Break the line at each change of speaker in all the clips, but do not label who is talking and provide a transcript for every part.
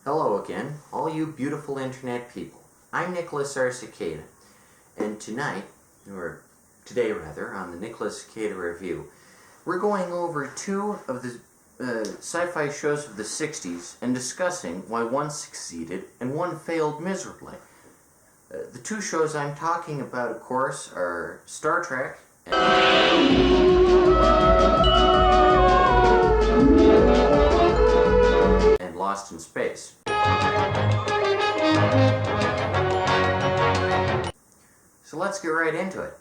Hello again, all you beautiful internet people. I'm Nicholas R. Cicada, and today, on the Nicholas Cicada Review, we're going over two of the sci-fi shows of the 60s and discussing why one succeeded and one failed miserably. The two shows I'm talking about, of course, are Star Trek and Lost in Space. So let's get right into it.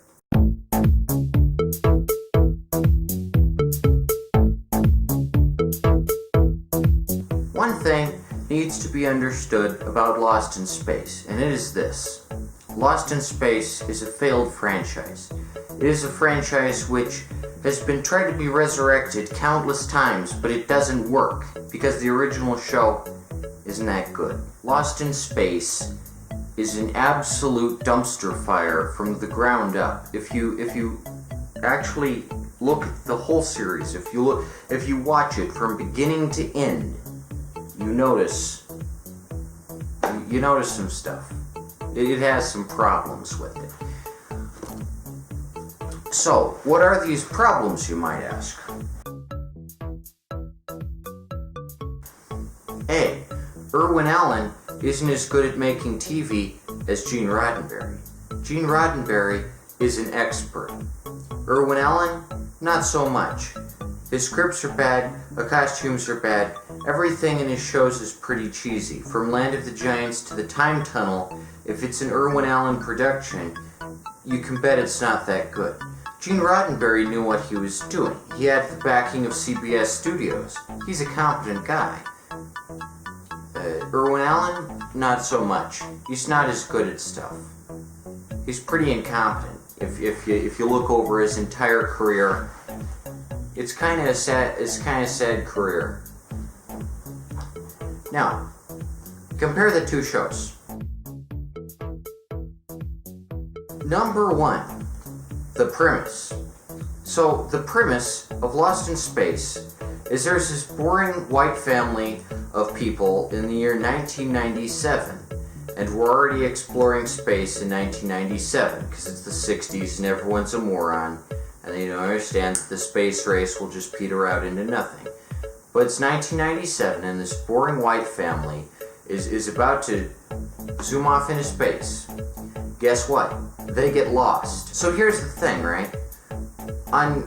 One thing needs to be understood about Lost in Space, and it is this. Lost in Space is a failed franchise. It is a franchise which has been tried to be resurrected countless times, but it doesn't work because the original show isn't that good. Lost in Space is an absolute dumpster fire from the ground up. If you actually look at the whole series, if you watch it from beginning to end, you notice some stuff. It has some problems with it. So, what are these problems, you might ask? A. Irwin Allen isn't as good at making TV as Gene Roddenberry. Gene Roddenberry is an expert. Irwin Allen, not so much. His scripts are bad, the costumes are bad, everything in his shows is pretty cheesy. From Land of the Giants to The Time Tunnel, if it's an Irwin Allen production, you can bet it's not that good. Gene Roddenberry knew what he was doing. He had the backing of CBS Studios. He's a competent guy. Irwin Allen, not so much. He's not as good at stuff. He's pretty incompetent. If you look over his entire career, it's kind of a sad career. Now, compare the two shows. Number one, the premise. So, the premise of Lost in Space is there's this boring white family of people in the year 1997, and we're already exploring space in 1997 because it's the 60s and everyone's a moron, and they don't understand that the space race will just peter out into nothing. But it's 1997, and this boring white family is about to zoom off into space. Guess what? They get lost. So here's the thing, right? On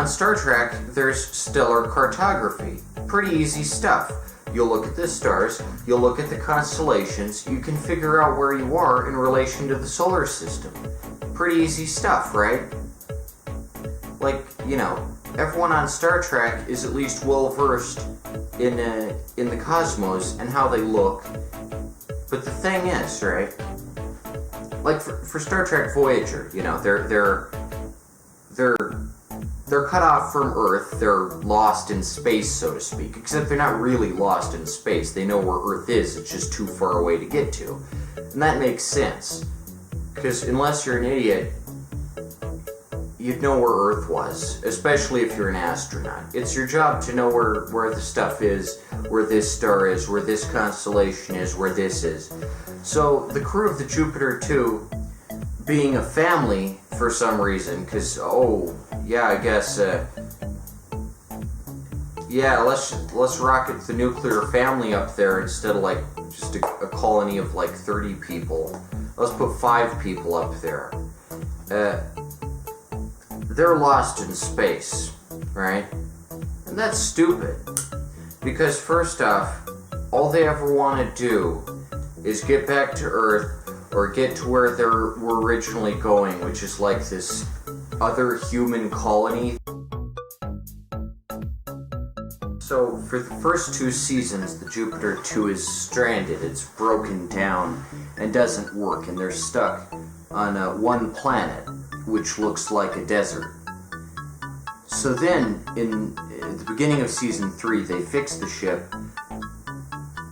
Star Trek, there's stellar cartography. Pretty easy stuff. You'll look at the stars, you'll look at the constellations, you can figure out where you are in relation to the solar system. Pretty easy stuff, right? Like, everyone on Star Trek is at least well-versed in the cosmos and how they look. But the thing is, right? Like for Star Trek Voyager, they're cut off from Earth, they're lost in space, so to speak. Except they're not really lost in space, they know where Earth is, it's just too far away to get to. And that makes sense. Because unless you're an idiot, you'd know where Earth was, especially if you're an astronaut. It's your job to know where the stuff is, where this star is, where this constellation is, where this is. So the crew of the Jupiter 2, being a family for some reason, because, let's rocket the nuclear family up there instead of just a colony of 30 people. Let's put 5 people up there. They're lost in space, right? And that's stupid. Because first off, all they ever want to do is get back to Earth or get to where they were originally going, which is this other human colony. So for the first 2 seasons, the Jupiter 2 is stranded, it's broken down and doesn't work, and they're stuck on one planet, which looks like a desert. So then, in the beginning of season 3, they fix the ship.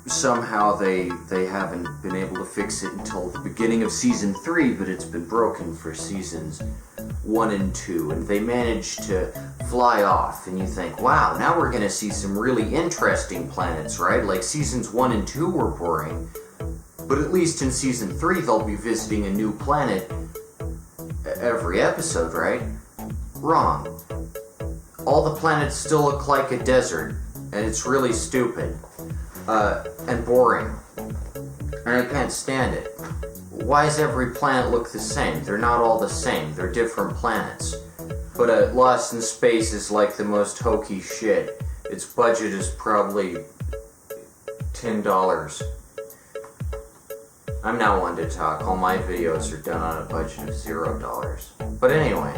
Somehow they haven't been able to fix it until the beginning of season 3, but it's been broken for seasons 1 and 2, and they manage to fly off, and you think, wow, now we're going to see some really interesting planets, right? Like seasons 1 and 2 were boring, but at least in season 3 they'll be visiting a new planet every episode, right? Wrong. All the planets still look like a desert, and it's really stupid, and boring, and I can't stand it. Why does every planet look the same? They're not all the same, they're different planets. But Lost in Space is like the most hokey shit. Its budget is probably $10. I'm not one to talk, all my videos are done on a budget of $0. But anyway.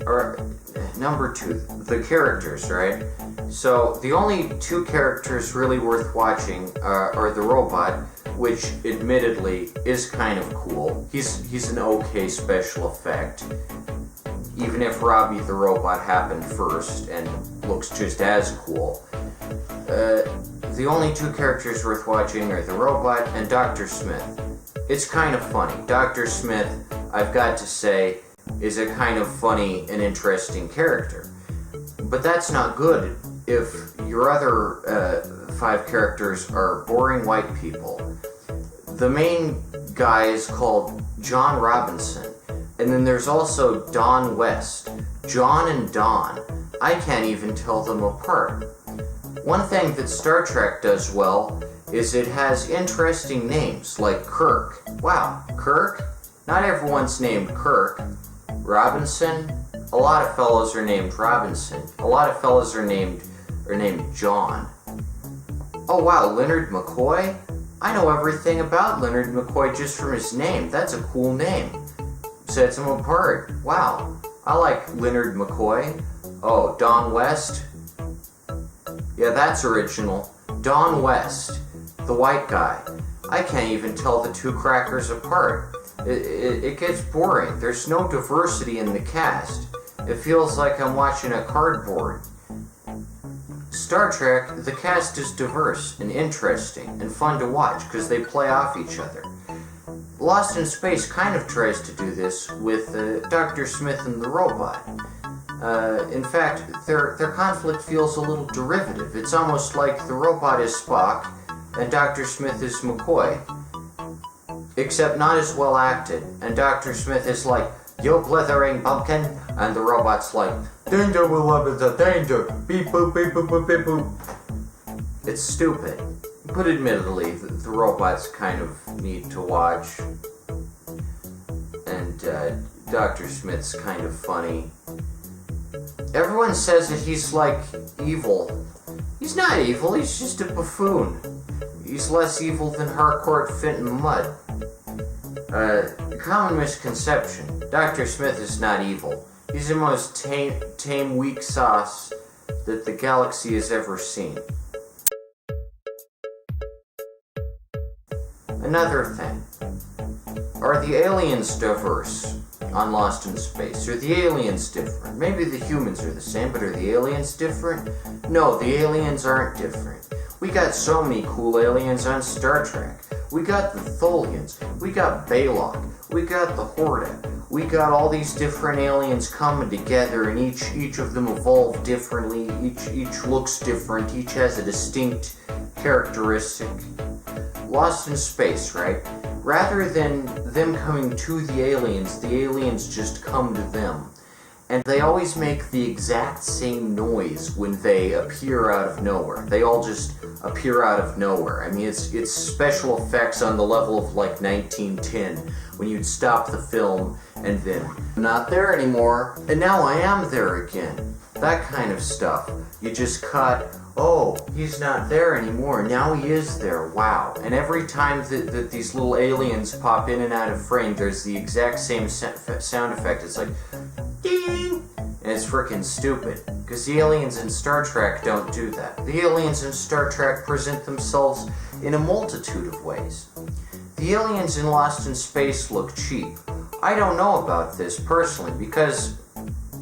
Alright, number 2, the characters, right? So, the only 2 characters really worth watching are the robot, which admittedly is kind of cool. He's an okay special effect, even if Robbie the robot happened first and looks just as cool. The only 2 characters worth watching are the robot and Dr. Smith. It's kind of funny. Dr. Smith, I've got to say, is a kind of funny and interesting character. But that's not good if your other 5 characters are boring white people. The main guy is called John Robinson, and then there's also Don West. John and Don. I can't even tell them apart. One thing that Star Trek does well is it has interesting names, like Kirk. Wow, Kirk? Not everyone's named Kirk. Robinson? A lot of fellows are named Robinson. A lot of fellows are named John. Oh wow, Leonard McCoy? I know everything about Leonard McCoy just from his name. That's a cool name. Sets him apart. Wow, I like Leonard McCoy. Oh, Don West? Yeah, that's original. Don West, the white guy. I can't even tell the 2 crackers apart. It gets boring. There's no diversity in the cast. It feels like I'm watching a cardboard. Star Trek, the cast is diverse and interesting and fun to watch because they play off each other. Lost in Space kind of tries to do this with Dr. Smith and the robot. In fact, their conflict feels a little derivative. It's almost like the robot is Spock and Dr. Smith is McCoy. Except not as well acted, and Dr. Smith is like, "You blithering pumpkin," and the robot's like, "Danger, beloved, the danger, beep boop, beep boop, boop, beep boop." It's stupid, but admittedly, the robot's kind of neat to watch, and Dr. Smith's kind of funny. Everyone says that he's like evil. He's not evil, he's just a buffoon. He's less evil than Harcourt Fenton Mudd. Common misconception. Dr. Smith is not evil. He's the most tame weak sauce that the galaxy has ever seen. Another thing. Are the aliens diverse on Lost in Space? Are the aliens different? Maybe the humans are the same, but are the aliens different? No, the aliens aren't different. We got so many cool aliens on Star Trek. We got the Tholians, we got Balok, we got the Hordak, we got all these different aliens coming together, and each of them evolved differently, each looks different, each has a distinct characteristic. Lost in Space, right? Rather than them coming to the aliens just come to them. And they always make the exact same noise when they appear out of nowhere. They all just appear out of nowhere. I mean, it's special effects on the level of like 1910, when you'd stop the film and then, not there anymore, and now I am there again. That kind of stuff. You just cut, oh, he's not there anymore, now he is there, wow. And every time that these little aliens pop in and out of frame, there's the exact same sound effect. It's like, ding! And it's freaking stupid, because the aliens in Star Trek don't do that. The aliens in Star Trek present themselves in a multitude of ways. The aliens in Lost in Space look cheap. I don't know about this personally, because,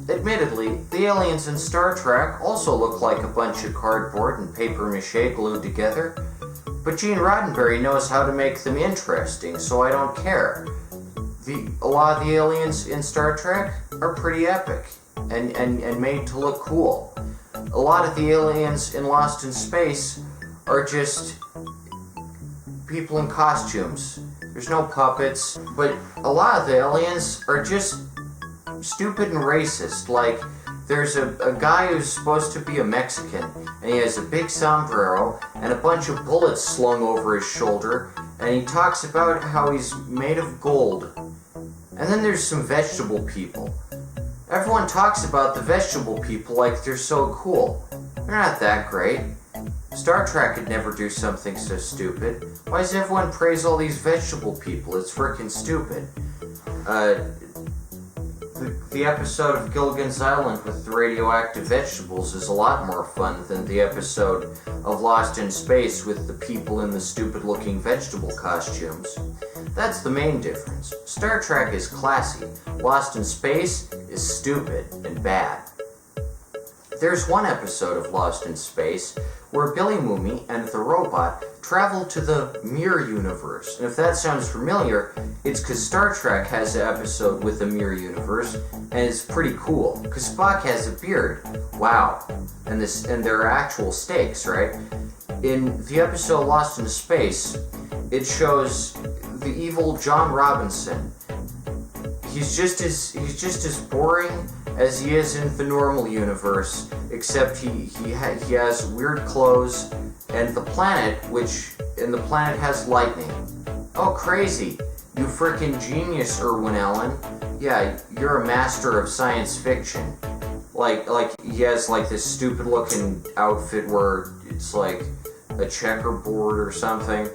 admittedly, the aliens in Star Trek also look like a bunch of cardboard and papier-mâché glued together. But Gene Roddenberry knows how to make them interesting, so I don't care. a lot of the aliens in Star Trek are pretty epic and made to look cool. A lot of the aliens in Lost in Space are just people in costumes. There's no puppets, but a lot of the aliens are just stupid and racist. Like, there's a guy who's supposed to be a Mexican, and he has a big sombrero and a bunch of bullets slung over his shoulder, and he talks about how he's made of gold. And then there's some vegetable people. Everyone talks about the vegetable people like they're so cool. They're not that great. Star Trek could never do something so stupid. Why does everyone praise all these vegetable people? It's frickin' stupid. The episode of Gilligan's Island with the radioactive vegetables is a lot more fun than the episode of Lost in Space with the people in the stupid-looking vegetable costumes. That's the main difference. Star Trek is classy. Lost in Space is stupid and bad. There's one episode of Lost in Space where Billy Mooney and the robot travel to the Mirror Universe. And if that sounds familiar, it's because Star Trek has an episode with the Mirror Universe, and it's pretty cool, because Spock has a beard. Wow. And there are actual stakes, right? In the episode Lost in Space, it shows the evil John Robinson. He's just as boring as he is in the normal universe, except he has weird clothes, and the planet has lightning. Oh, crazy! You frickin' genius, Irwin Allen. Yeah, you're a master of science fiction. Like he has like this stupid looking outfit where it's like a checkerboard or something,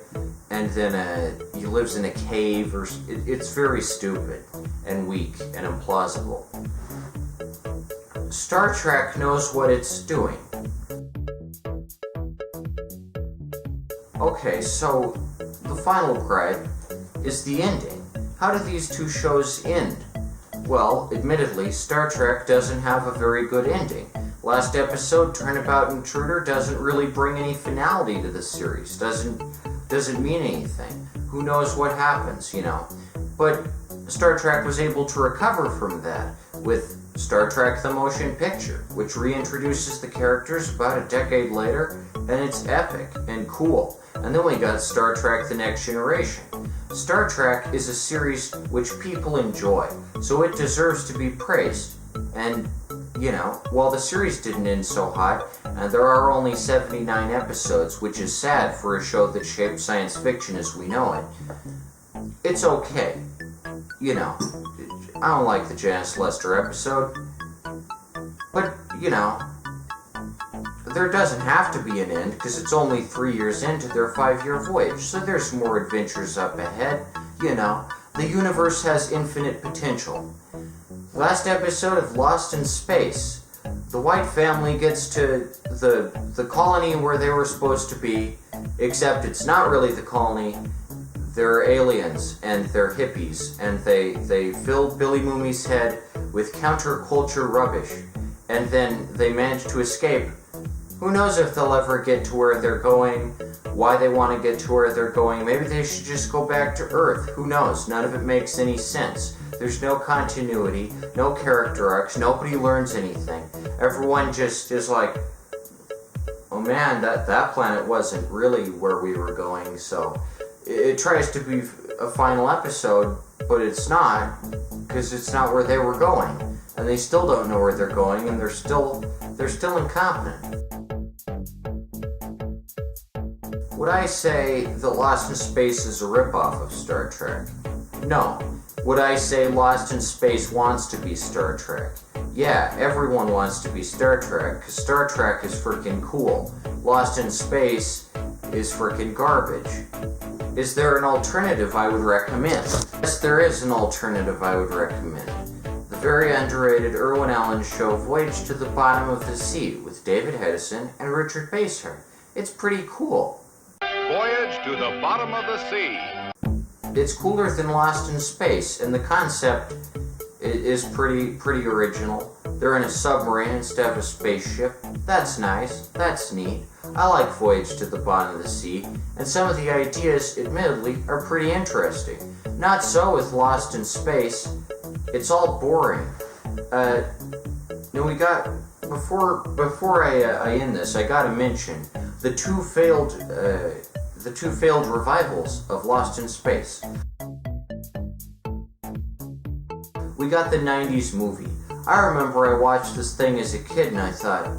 and then he lives in a cave, or it's very stupid and weak and implausible. Star Trek knows what it's doing. Okay, so the final gripe is the ending. How do these two shows end? Well, admittedly, Star Trek doesn't have a very good ending. Last episode, Turnabout Intruder, doesn't really bring any finality to the series. Doesn't mean anything. Who knows what happens, you know? But Star Trek was able to recover from that with Star Trek The Motion Picture, which reintroduces the characters about a decade later, and it's epic and cool. And then we got Star Trek The Next Generation. Star Trek is a series which people enjoy, so it deserves to be praised. And, you know, while the series didn't end so hot, and there are only 79 episodes, which is sad for a show that shaped science fiction as we know it, it's okay. You know, I don't like the Janice Lester episode, but, you know, there doesn't have to be an end, because it's only 3 years into their 5-year voyage, so there's more adventures up ahead. You know, the universe has infinite potential. Last episode of Lost in Space, the White family gets to the colony where they were supposed to be, except it's not really the colony. They're aliens, and they're hippies, and they fill Billy Mooney's head with counterculture rubbish, and then they manage to escape. Who knows if they'll ever get to where they're going, why they want to get to where they're going. Maybe they should just go back to Earth. Who knows? None of it makes any sense. There's no continuity, no character arcs, nobody learns anything. Everyone just is like, oh man, that planet wasn't really where we were going, so it tries to be a final episode, but it's not, because it's not where they were going. And they still don't know where they're going, and they're still incompetent. Would I say that Lost in Space is a ripoff of Star Trek? No. Would I say Lost in Space wants to be Star Trek? Yeah, everyone wants to be Star Trek, because Star Trek is freaking cool. Lost in Space is freaking garbage. Is there an alternative I would recommend? Yes, there is an alternative I would recommend. The very underrated Irwin Allen show Voyage to the Bottom of the Sea with David Hedison and Richard Basehart. It's pretty cool.
Voyage to the Bottom of the Sea.
It's cooler than Lost in Space, and the concept is pretty original. They're in a submarine instead of a spaceship. That's nice. That's neat. I like Voyage to the Bottom of the Sea, and some of the ideas, admittedly, are pretty interesting. Not so with Lost in Space. It's all boring. We got before I end this, I gotta mention the two failed revivals of Lost in Space. We got the 90s movie. I remember I watched this thing as a kid and I thought,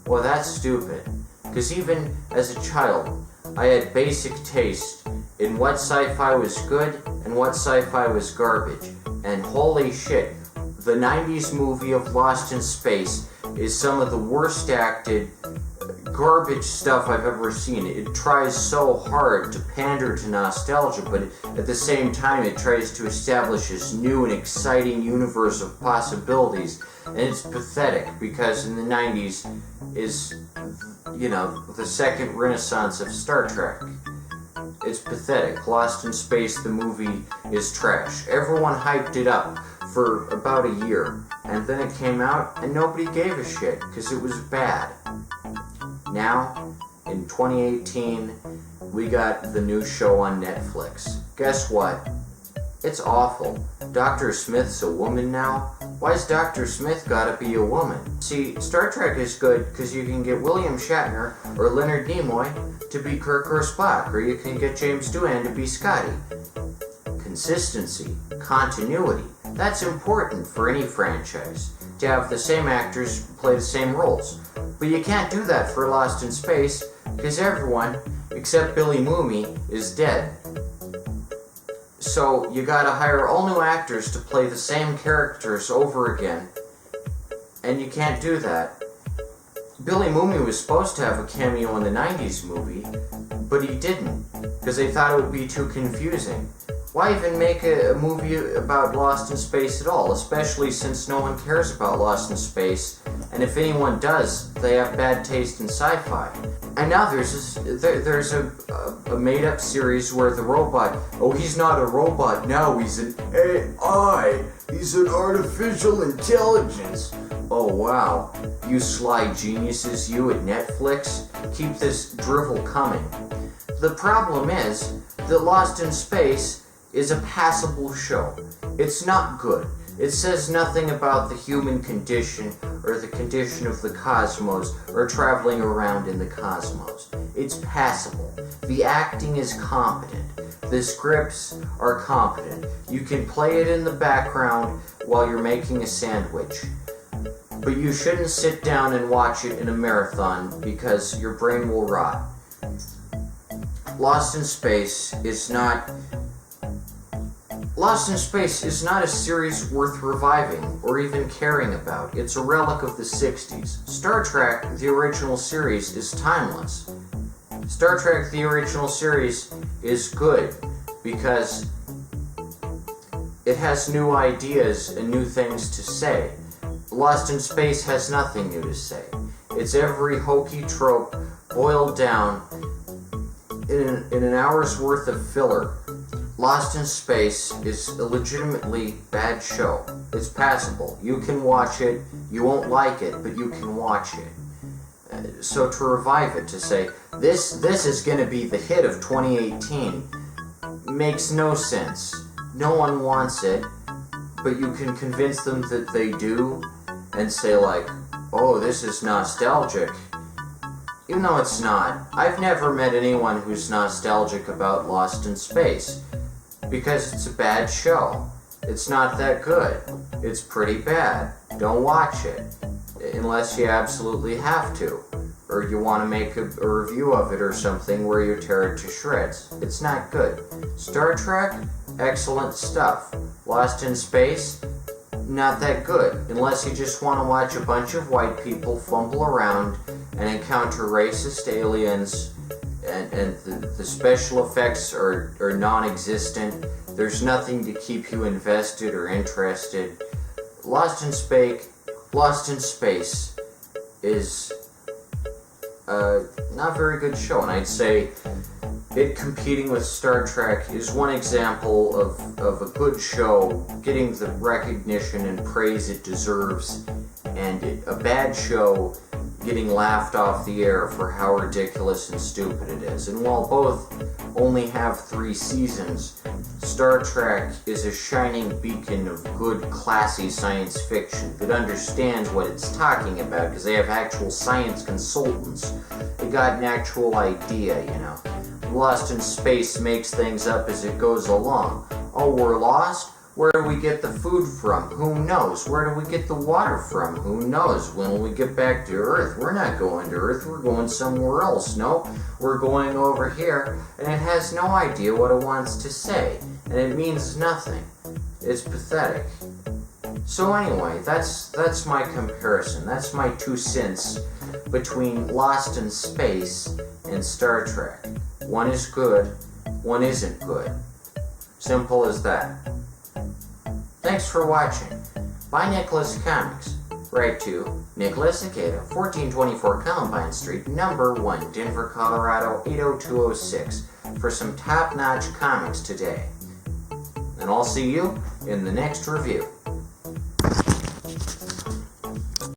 well, that's stupid. Because even as a child, I had basic taste in what sci-fi was good and what sci-fi was garbage. And holy shit, the 90s movie of Lost in Space is some of the worst acted garbage stuff I've ever seen. It tries so hard to pander to nostalgia, but at the same time it tries to establish this new and exciting universe of possibilities, and it's pathetic because in the 90s is, the second renaissance of Star Trek. It's pathetic. Lost in Space, the movie, is trash. Everyone hyped it up for about a year, and then it came out and nobody gave a shit because it was bad. Now, in 2018, we got the new show on Netflix. Guess what? It's awful. Dr. Smith's a woman now? Why's Dr. Smith gotta be a woman? See, Star Trek is good because you can get William Shatner or Leonard Nimoy to be Kirk or Spock, or you can get James Doohan to be Scotty. Consistency, continuity, that's important for any franchise, to have the same actors play the same roles. But you can't do that for Lost in Space, because everyone, except Billy Mooney, is dead. So you gotta hire all new actors to play the same characters over again, and you can't do that. Billy Mooney was supposed to have a cameo in the 90s movie, but he didn't, because they thought it would be too confusing. Why even make a movie about Lost in Space at all, especially since no one cares about Lost in Space, and if anyone does, they have bad taste in sci-fi. And now there's a made-up series where the robot, he's not a robot now, he's an AI, he's an artificial intelligence. Oh wow, you sly geniuses, you at Netflix, keep this drivel coming. The problem is that Lost in Space is a passable show. It's not good. It says nothing about the human condition or the condition of the cosmos or traveling around in the cosmos. It's passable. The acting is competent. The scripts are competent. You can play it in the background while you're making a sandwich. But you shouldn't sit down and watch it in a marathon because your brain will rot. Lost in Space is not a series worth reviving or even caring about. It's a relic of the 60s. Star Trek, the original series, is timeless. Star Trek, the original series, is good because it has new ideas and new things to say. Lost in Space has nothing new to say. It's every hokey trope boiled down in an hour's worth of filler. Lost in Space is a legitimately bad show. It's passable. You can watch it. You won't like it, but you can watch it. So to revive it, to say, this is going to be the hit of 2018, makes no sense. No one wants it, but you can convince them that they do, and say like, oh, this is nostalgic. Even though it's not. I've never met anyone who's nostalgic about Lost in Space. Because it's a bad show. It's not that good. It's pretty bad. Don't watch it. Unless you absolutely have to. Or you want to make a review of it or something where you tear it to shreds. It's not good. Star Trek, excellent stuff. Lost in Space, not that good. Unless you just want to watch a bunch of white people fumble around and encounter racist aliens and the special effects are non-existent. There's nothing to keep you invested or interested. Lost in Space is a not very good show, and I'd say it competing with Star Trek is one example of a good show getting the recognition and praise it deserves, and a bad show getting laughed off the air for how ridiculous and stupid it is. And while both only have 3 seasons, Star Trek is a shining beacon of good, classy science fiction that understands what it's talking about because they have actual science consultants. They got an actual idea, you know. Lost in Space makes things up as it goes along. Oh, we're lost? Where do we get the food from? Who knows? Where do we get the water from? Who knows? When will we get back to Earth? We're not going to Earth. We're going somewhere else. No, we're going over here. And it has no idea what it wants to say. And it means nothing. It's pathetic. So anyway, that's my comparison. That's my 2 cents between Lost in Space and Star Trek. One is good, one isn't good. Simple as that. Thanks for watching. By Nicholas Comics. Write to Nicholas Ikeda, 1424 Columbine Street, number 1, Denver, Colorado, 80206, for some top-notch comics today. And I'll see you in the next review.